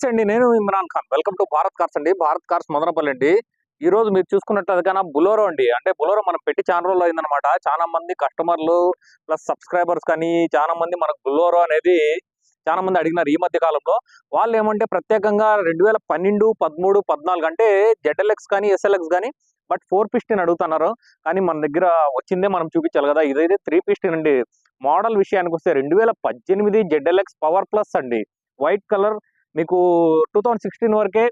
నమస్తే అండి. నేను Imran Khan. Welcome to Bharat cars అండి. భారత్ కార్స్ మదనపల్లి అండి. ఈ రోజు మీరు చూసుకున్నట్లయితే కన్నా బులోరో అండి. అంటే బులోరో మనం పెట్టి చాలా రోజులు అయిందనమాట. చాలా మంది కస్టమర్లు ప్లస్ సబ్స్క్రైబర్స్ కానీ చాలా మంది మనకు బులోరో అనేది చాలా మంది అడిగినారు ఈ మధ్య కాలంలో. వాళ్ళు ఏమంటే ప్రత్యేకంగా 2012, 13, 14 అంటే జెడ్ఎల్ఎక్స్ కానీ ఎస్ఎల్ఎక్స్ కానీ బట్ 415 అడుగుతున్నారు. కానీ మన దగ్గర వచ్చిందే మనం చూపించాలి కదా. ఇదైతే 315 అండి. మోడల్ విషయానికి వస్తే 2018 జెడ్ఎల్ఎక్స్ పవర్ ప్లస్ అండి. వైట్ కలర్ మీకు 2016 వరకే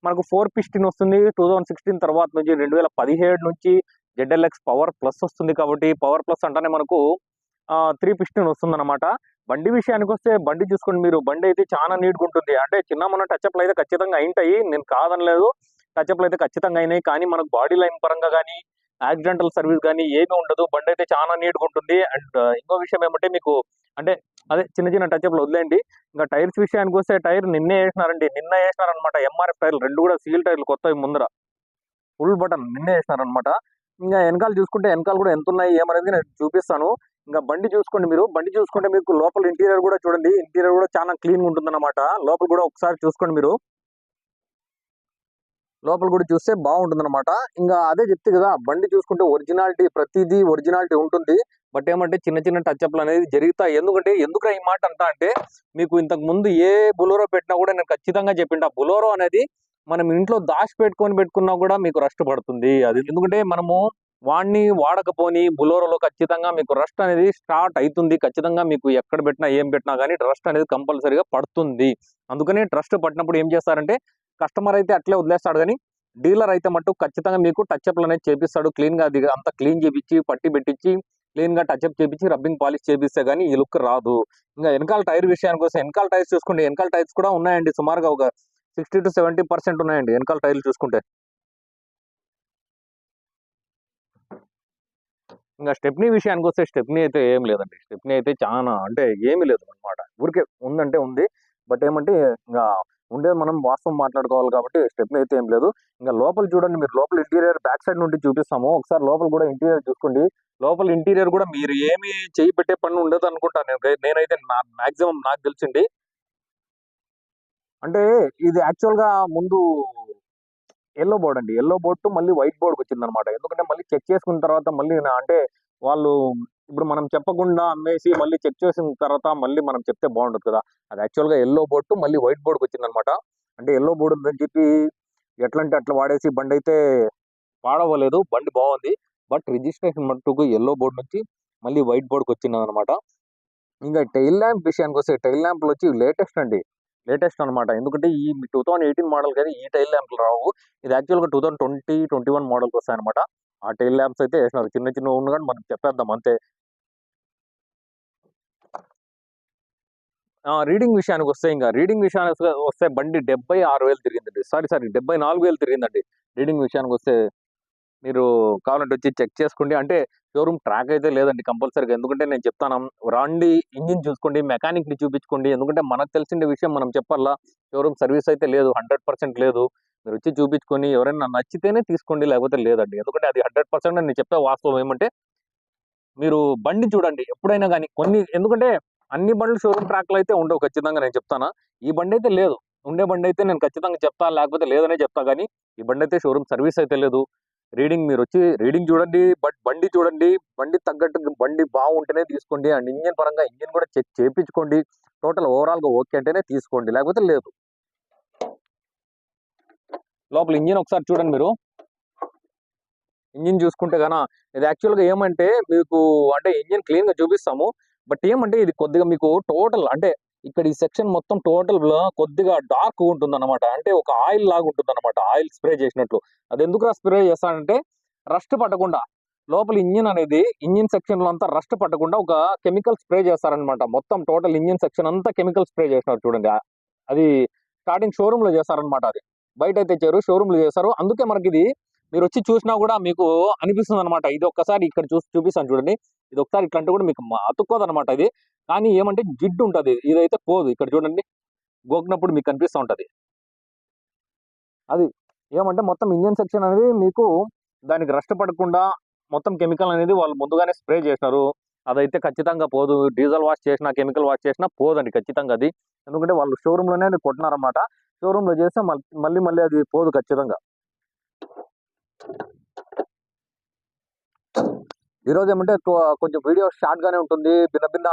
మనకు 415 వస్తుంది. 2016 తర్వాత నుంచి 2017 నుంచి జెడ్ఎల్ఎక్స్ పవర్ ప్లస్ వస్తుంది. కాబట్టి పవర్ ప్లస్ అంటేనే మనకు 315 వస్తుంది అనమాట. బండి విషయానికి వస్తే బండి చూసుకోండి మీరు. బండి అయితే చాలా నీట్గా ఉంటుంది. అంటే చిన్న మన టచ్అప్లు అయితే ఖచ్చితంగా అయింటాయి, నేను కాదనలేదు. టచ్అప్లు అయితే ఖచ్చితంగా అయినాయి. కానీ మనకు బాడీ లైన్ పరంగా కానీ యాక్సిడెంటల్ సర్వీస్ కానీ ఏమీ ఉండదు. బండి అయితే చాలా నీట్గా ఉంటుంది. అండ్ ఇంకో విషయం ఏమంటే మీకు అంటే అదే చిన్న చిన్న టచ్అప్లు వదిలేండి. ఇంకా టైర్స్ విషయానికి వస్తే టైర్ నిన్న వేసినారనమాట. ఎంఆర్ఎఫ్ టైర్లు 2 కూడా సీల్ టైర్లు కొత్తవి ముందర ఫుల్ బటన్ నిన్నే వేసినారనమాట. ఇంకా వెనకాల చూసుకుంటే వెనకాల కూడా ఎంత ఉన్నాయి ఏమనేది నేను చూపిస్తాను. ఇంకా బండి చూసుకోండి మీరు. బండి చూసుకుంటే మీకు లోపల ఇంటీరియర్ కూడా చూడండి. ఇంటీరియర్ కూడా చాలా క్లీన్ గా ఉంటుందన్నమాట. లోపల కూడా ఒకసారి చూసుకోండి మీరు. లోపల కూడా చూస్తే బాగుంటుంది అనమాట. ఇంకా అదే చెప్తే కదా, బండి చూసుకుంటే ఒరిజినాలిటీ ప్రతిదీ ఒరిజినాలిటీ ఉంటుంది. బట్ ఏమంటే చిన్న చిన్న టచ్అప్లు అనేది జరుగుతాయి. ఎందుకు ఈ మాట అంటా అంటే మీకు ఇంతకు ముందు ఏ బులోరో పెట్టినా కూడా నేను ఖచ్చితంగా చెప్పింటా. బులోరో అనేది మనం ఇంట్లో దాచి పెట్టుకున్నా కూడా మీకు రస్ట్ పడుతుంది. అది ఎందుకంటే మనము వాడిని వాడకపోని బులోరోలో ఖచ్చితంగా మీకు రస్ట్ అనేది స్టార్ట్ అవుతుంది. ఖచ్చితంగా మీకు ఎక్కడ పెట్టినా ఏం పెట్టినా కానీ రస్ట్ అనేది కంపల్సరీగా పడుతుంది. అందుకని రస్ట్ పట్టినప్పుడు ఏం చేస్తారంటే కస్టమర్ అయితే అట్లే వదిలేస్తాడు, కానీ డీలర్ అయితే మటుకు ఖచ్చితంగా మీకు టచ్అప్లు అనేది చేపిస్తాడు. క్లీన్ గా అంతా క్లీన్ చేపించి పట్టి పెట్టించి క్లీన్ గా టచ్అప్ చేపించి రబ్బింగ్ పాలిష్ చేపిస్తే గానీ ఈ లుక్ రాదు. ఇంకా వెనకాల టైర్ విషయానికి వస్తే వెనకాల టైర్స్ చూసుకోండి. వెనకాల టైర్స్ కూడా ఉన్నాయండి. సుమారుగా ఒక 60 to 70% ఉన్నాయండి వెనకాల టైర్లు చూసుకుంటే. ఇంకా స్టెప్నీ విషయానికి వస్తే స్టెప్నీ అయితే ఏం లేదండి. స్టెప్నీ అయితే చాలా అంటే ఏమీ లేదు అనమాట. ఊరికే ఉందంటే ఉంది. బట్ ఏమంటే ఇంకా ఉండేది మనం వాస్తవం మాట్లాడుకోవాలి కాబట్టి స్టెప్నీ అయితే ఏం లేదు. ఇంకా లోపల చూడండి మీరు. లోపల ఇంటీరియర్ బ్యాక్ సైడ్ నుండి చూపిస్తాము. ఒకసారి లోపల కూడా ఇంటీరియర్ చూసుకోండి. లోపల ఇంటీరియర్ కూడా మీరు ఏమి చేయి పెట్టే పని ఉండదు అనుకుంటాను. నేనైతే మాక్సిమం నాకు తెలిసింది. అంటే ఇది యాక్చువల్ గా ముందు ఎల్లో బోర్డ్ అండి. ఎల్లో బోర్డ్ టు మళ్ళీ వైట్ బోర్డ్కి వచ్చింది అనమాట. ఎందుకంటే మళ్ళీ చెక్ చేసుకున్న తర్వాత మళ్ళీ అంటే వాళ్ళు ఇప్పుడు మనం చెప్పకుండా అమ్మేసి మళ్ళీ చెక్ చేసిన తర్వాత మళ్ళీ మనం చెప్తే బాగుండదు కదా. అది యాక్చువల్ గా ఎల్లో బోర్డ్ టు మళ్ళీ వైట్ బోర్డ్కి వచ్చింది అనమాట. అంటే ఎల్లో బోర్డు ఉందని చెప్పి ఎట్లా అంటే అట్లా వాడేసి బండి అయితే పాడవలేదు. బండి బాగుంది. బట్ రిజిస్ట్రేషన్ మట్టుకు ఎల్లో బోర్డు నుంచి మళ్ళీ వైట్ బోర్డ్కి వచ్చింది అనమాట. ఇంకా టైల్ ల్యాంప్ విషయానికి వస్తే టైల్ ల్యాంప్లు వచ్చి లేటెస్ట్ అండి. లేటెస్ట్ అనమాట. ఎందుకంటే ఈ 2018 మోడల్ కానీ ఈ టైల్ ల్యాంప్లు రావు. ఇది యాక్చువల్గా 2020, 21 మోడల్కి వస్తాయన్నమాట. ఆ టైల్ ల్యాంప్స్ అయితే వేసినారు. చిన్న చిన్న ఉన్న కానీ మనం చెప్పేద్దాం అంతే. రీడింగ్ విషయానికి వస్తే బండి 76,000 తిరిగిందండి. సారీ 74,000 తిరిగిందండి. రీడింగ్ విషయానికి వస్తే మీరు కావాలంటే వచ్చి చెక్ చేసుకోండి. అంటే షోరూమ్ ట్రాక్ అయితే లేదండి కంపల్సరీగా. ఎందుకంటే నేను చెప్తాను, రండి ఇంజిన్ చూసుకోండి, మెకానిక్ ని చూపించుకోండి. ఎందుకంటే మనకు తెలిసిన విషయం మనం చెప్పాలా. షోరూమ్ సర్వీస్ అయితే లేదు, 100% లేదు. మీరు వచ్చి చూపించుకొని ఎవరైనా నచ్చితేనే తీసుకోండి, లేకపోతే లేదండి. ఎందుకంటే అది 100% నేను చెప్పే వాస్తవం ఏమంటే మీరు బండి చూడండి ఎప్పుడైనా కానీ. ఎందుకంటే అన్ని బండ్లు షోరూమ్ ట్రాక్లు అయితే ఉండవు, ఖచ్చితంగా నేను చెప్తాను. ఈ బండి అయితే లేదు. ఉండే బండి అయితే నేను ఖచ్చితంగా చెప్తాను, లేకపోతే లేదనే చెప్తా. కానీ ఈ బండి అయితే షోరూమ్ సర్వీస్ అయితే లేదు. రీడింగ్ మీరు వచ్చి రీడింగ్ చూడండి, బట్ బండి చూడండి. బండి తగ్గట్టు బండి బాగుంటేనే తీసుకోండి. అండ్ ఇంజిన్ పరంగా ఇంజిన్ కూడా చెక్ చేయించుకోండి. టోటల్ ఓవరాల్ గా ఓకే అంటేనే తీసుకోండి, లేకపోతే లేదు. లోపల ఇంజిన్ ఒకసారి చూడండి మీరు. ఇంజిన్ చూసుకుంటే గానా ఇది యాక్చువల్గా ఏమంటే మీకు అంటే ఇంజిన్ క్లీన్ గా చూపిస్తాము. బట్ ఏమంటే ఇది కొద్దిగా మీకు టోటల్ అంటే ఇక్కడ ఈ సెక్షన్ మొత్తం టోటల్ కొద్దిగా డార్క్ ఉంటుంది అనమాట. అంటే ఒక ఆయిల్ లాగా ఉంటుంది అనమాట. ఆయిల్ స్ప్రే చేసినట్లు. అది ఎందుకు స్ప్రే చేస్తానంటే రస్ట్ పట్టకుండా. లోపల ఇంజిన్ సెక్షన్ లో అంతా రస్ట్ పట్టకుండా ఒక కెమికల్ స్ప్రే చేస్తారనమాట. మొత్తం టోటల్ ఇంజిన్ సెక్షన్ అంతా కెమికల్ స్ప్రే చేసినారు చూడండి. అది స్టార్టింగ్ షోరూమ్ లో చేస్తారనమాట. అది బయట అయితే చేరు, షోరూమ్ లో చేస్తారు. అందుకే మనకి ఇది మీరు వచ్చి చూసినా కూడా మీకు అనిపిస్తుంది అనమాట. ఇది ఒక్కసారి ఇక్కడ చూపిస్తాను చూడండి. ఇది ఒకసారి ఇట్లా అంటే కూడా మీకు అతుక్కోదు అనమాట. ఇది కానీ ఏమంటే జిడ్డు ఉంటది, ఇదైతే పోదు. ఇక్కడ చూడండి, గోకినప్పుడు మీకు కనిపిస్తూ ఉంటది. అది ఏమంటే మొత్తం ఇంజిన్ సెక్షన్ అనేది మీకు దానికి రస్ట్ పడకుండా మొత్తం కెమికల్ అనేది వాళ్ళు ముందుగానే స్ప్రే చేసినారు. అదైతే ఖచ్చితంగా పోదు. డీజిల్ వాష్ చేసినా కెమికల్ వాష్ చేసినా పోదండి ఖచ్చితంగా అది. ఎందుకంటే వాళ్ళు షోరూమ్ లోనే కొట్టినారనమాట. షోరూమ్‌లో చేస్తే మళ్ళీ మళ్ళీ అది పోదు ఖచ్చితంగా. ఈరోజు ఏమంటే కొంచెం వీడియో షార్ట్‌గానే ఉంటుంది. భిన్న భిన్న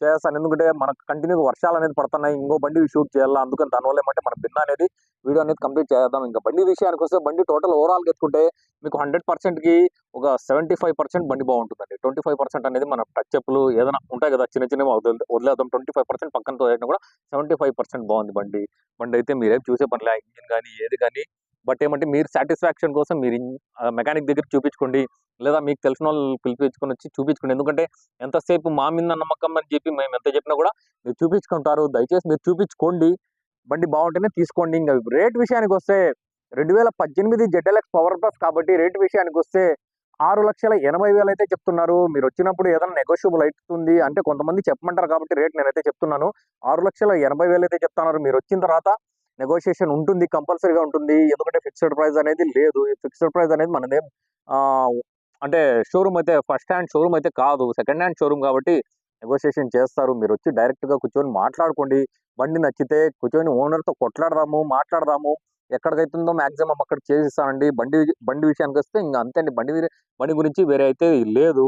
చేస్తాను. ఎందుకంటే మనకు కంటిన్యూ‌గా వర్షాలనేది పడుతున్నాయి. ఇంకో బండి షూట్ చేయాలా. అందుకని దానివల్ల ఏమంటే మన భిన్న అనేది వీడియో అనేది కంప్లీట్ చేద్దాం. ఇంకా బండి విషయానికొస్తే బండి టోటల్ ఓవరాల్‌గా ఎత్తుకుంటే మీకు 100%కి ఒక 75% బండి బావుంటుందండి. 25% అనేది మన టచ్ అప్‌లు ఏదైనా ఉంటాయి కదా! చిన్న చిన్నవి వదిలేద్దాం. 25% పక్కన తోసేసినా కూడా 75% బావుంది బండి. బండయితే మీరేం చూసే పనిలే. ఇంజిన్ గాని, ఏది గాని. బట్ ఏమంటే మీరు సాటిస్ఫాక్షన్ కోసం మీరు మెకానిక్ దగ్గర చూపించుకోండి. లేదా మీకు తెలిసినోళ్ళు పిలిపించుకొనొచ్చి చూపించుకోండి. ఎందుకంటే ఎంతసేపు మా మీద నమ్మకం అని చెప్పి మేము ఎంత చెప్పినా కూడా మీరు చూపించుకుంటారు. దయచేసి మీరు చూపించుకోండి. బండి బావుంటేనే తీసుకోండి. ఇంక రేట్ విషయానికొస్తే 2018 జెడ్ఎల్ఎక్స్ పవర్ ప్లస్ కాబట్టి రేట్ విషయానికొస్తే 6,80,000 అయితే చెప్తున్నారు. మీరొచ్చినప్పుడు ఏదైనా నెగోషియబుల్ అయితుంది అంటే కొంతమంది చెప్పమంటారు కాబట్టి రేట్ నేనైతే చెప్తున్నాను. 6,80,000 అయితే చెప్తున్నారు. మీరొచ్చిన తర్వాత నెగోషియేషన్ ఉంటుంది. కంపల్సరీగా ఉంటుంది. ఎందుకంటే ఫిక్స్డ్ ప్రైస్ అనేది లేదు. ఈ ఫిక్స్డ్ ప్రైస్ అనేది మనదేం ఆహ్, అంటే షోరూమ్ అయితే ఫస్ట్ హ్యాండ్ షోరూమ్ అయితే కాదు. సెకండ్ హ్యాండ్ షోరూమ్ కాబట్టి నెగోషియేషన్ చేస్తారు. మీరొచ్చి డైరెక్ట్‌గా కూర్చొని మాట్లాడుకోండి. బండి నచ్చితే కూర్చొని ఓనర్‌తో కొట్లాడదాము, మాట్లాడదాము. ఎక్కడికైతుందో మాక్సిమం అక్కడికి చేసిస్తానండి. బండి విషయానికొస్తే ఇంక అంతే అండి. బండి గురించి వేరే అయితే లేదు.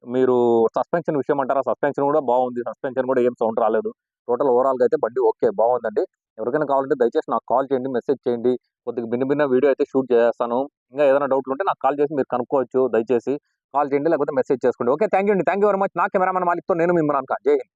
మీరు సస్పెన్షన్ విషయం అంటారా? సస్పెన్షన్ కూడా బావుంది. సస్పెన్షన్ కూడా ఏం సౌండ్ రాలేదు. టోటల్ ఓవరాల్‌గా అయితే బండి ఓకే. బావుందండి. ఎవరికైనా కావాలంటే దయచేసి నాకు కాల్ చేయండి. మెసేజ్ చేయండి. కొద్దిగా భిన్న భిన్న వీడియో అయితే షూట్ చేసేస్తాను. ఇంకా ఏదైనా డౌట్‌లుంటే నాకు కాల్ చేసి మీరు కనుక్కోవచ్చు దయచేసి. కాల్ చేయండి లేకపోతే మెసేజ్ చేసుకోండి. ఓకే. థాంక్ యూ అండి. Thank you very much. నా కెమెరామన్ మాలిక్‌తో నేను మీ ఇమ్రాన్ ఖాన్. జై హింద్.